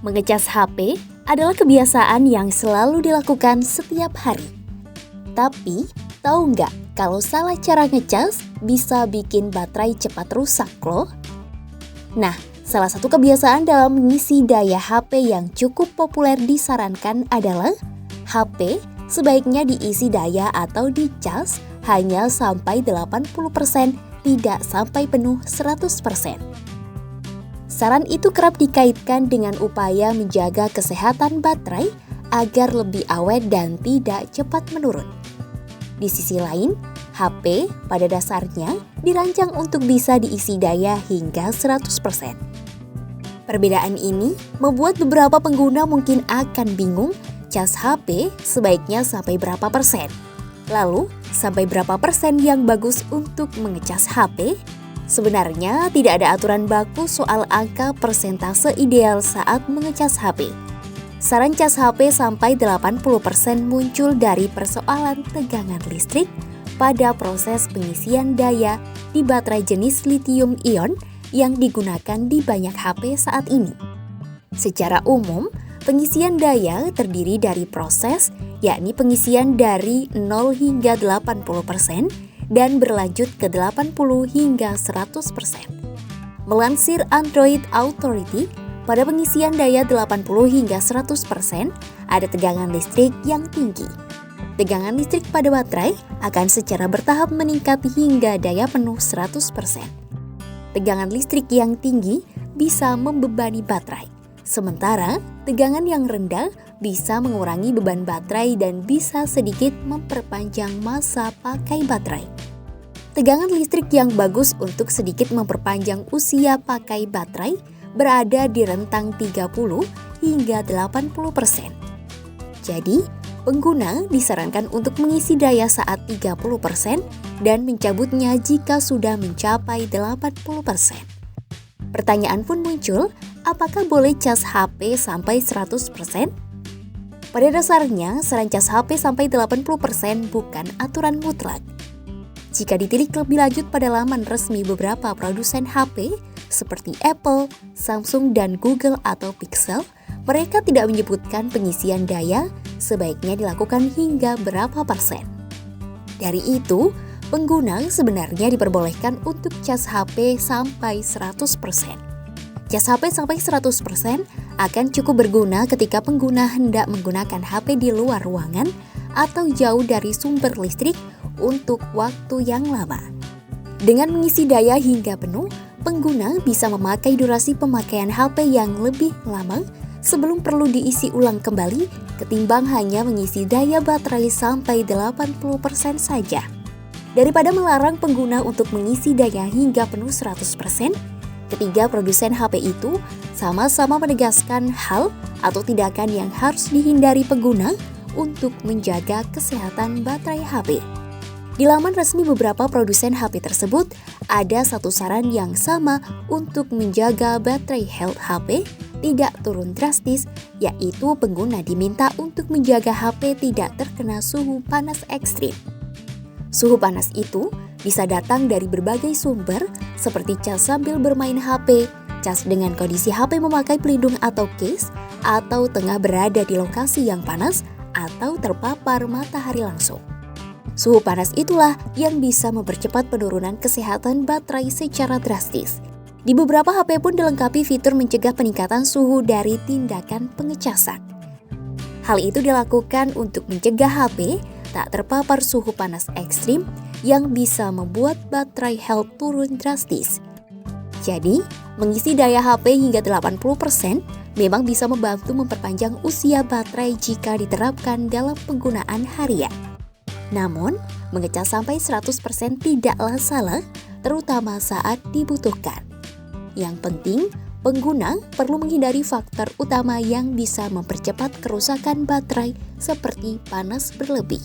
Mengecas HP adalah kebiasaan yang selalu dilakukan setiap hari. Tapi, tahu nggak kalau salah cara ngecas bisa bikin baterai cepat rusak loh? Nah, salah satu kebiasaan dalam mengisi daya HP yang cukup populer disarankan adalah HP sebaiknya diisi daya atau dicas hanya sampai 80%, tidak sampai penuh 100%. Saran itu kerap dikaitkan dengan upaya menjaga kesehatan baterai agar lebih awet dan tidak cepat menurun. Di sisi lain, HP pada dasarnya dirancang untuk bisa diisi daya hingga 100%. Perbedaan ini membuat beberapa pengguna mungkin akan bingung cas HP sebaiknya sampai berapa persen. Lalu, sampai berapa persen yang bagus untuk mengecas HP? Sebenarnya tidak ada aturan baku soal angka persentase ideal saat mengecas HP. Saran cas HP sampai 80% muncul dari persoalan tegangan listrik pada proses pengisian daya di baterai jenis lithium-ion yang digunakan di banyak HP saat ini. Secara umum, pengisian daya terdiri dari proses, yakni pengisian dari 0 hingga 80%, dan berlanjut ke 80 hingga 100%. Melansir Android Authority, pada pengisian daya 80 hingga 100% ada tegangan listrik yang tinggi. Tegangan listrik pada baterai akan secara bertahap meningkat hingga daya penuh 100%. Tegangan listrik yang tinggi bisa membebani baterai, sementara tegangan yang rendah bisa mengurangi beban baterai dan bisa sedikit memperpanjang masa pakai baterai. Tegangan listrik yang bagus untuk sedikit memperpanjang usia pakai baterai berada di rentang 30 hingga 80%. Jadi, pengguna disarankan untuk mengisi daya saat 30% dan mencabutnya jika sudah mencapai 80%. Pertanyaan pun muncul, apakah boleh cas HP sampai 100%? Pada dasarnya, saran cas HP sampai 80% bukan aturan mutlak. Jika ditilik lebih lanjut pada laman resmi beberapa produsen HP seperti Apple, Samsung, dan Google atau Pixel, mereka tidak menyebutkan pengisian daya sebaiknya dilakukan hingga berapa persen. Dari itu, pengguna sebenarnya diperbolehkan untuk cas HP sampai 100%. Cas HP sampai 100% akan cukup berguna ketika pengguna hendak menggunakan HP di luar ruangan atau jauh dari sumber listrik untuk waktu yang lama. Dengan mengisi daya hingga penuh, pengguna bisa memakai durasi pemakaian HP yang lebih lama sebelum perlu diisi ulang kembali ketimbang hanya mengisi daya baterai sampai 80% saja. Daripada melarang pengguna untuk mengisi daya hingga penuh 100%, ketiga produsen HP itu sama-sama menegaskan hal atau tindakan yang harus dihindari pengguna untuk menjaga kesehatan baterai HP. Di laman resmi beberapa produsen HP tersebut, ada satu saran yang sama untuk menjaga baterai health HP tidak turun drastis, yaitu pengguna diminta untuk menjaga HP tidak terkena suhu panas ekstrim. Suhu panas itu bisa datang dari berbagai sumber seperti cas sambil bermain HP, cas dengan kondisi HP memakai pelindung atau case, atau tengah berada di lokasi yang panas atau terpapar matahari langsung. Suhu panas itulah yang bisa mempercepat penurunan kesehatan baterai secara drastis. Di beberapa HP pun dilengkapi fitur mencegah peningkatan suhu dari tindakan pengecasan. Hal itu dilakukan untuk mencegah HP tak terpapar suhu panas ekstrim yang bisa membuat baterai health turun drastis. Jadi, mengisi daya HP hingga 80% memang bisa membantu memperpanjang usia baterai jika diterapkan dalam penggunaan harian. Namun, mengecas sampai 100% tidaklah salah, terutama saat dibutuhkan. Yang penting, pengguna perlu menghindari faktor utama yang bisa mempercepat kerusakan baterai seperti panas berlebih.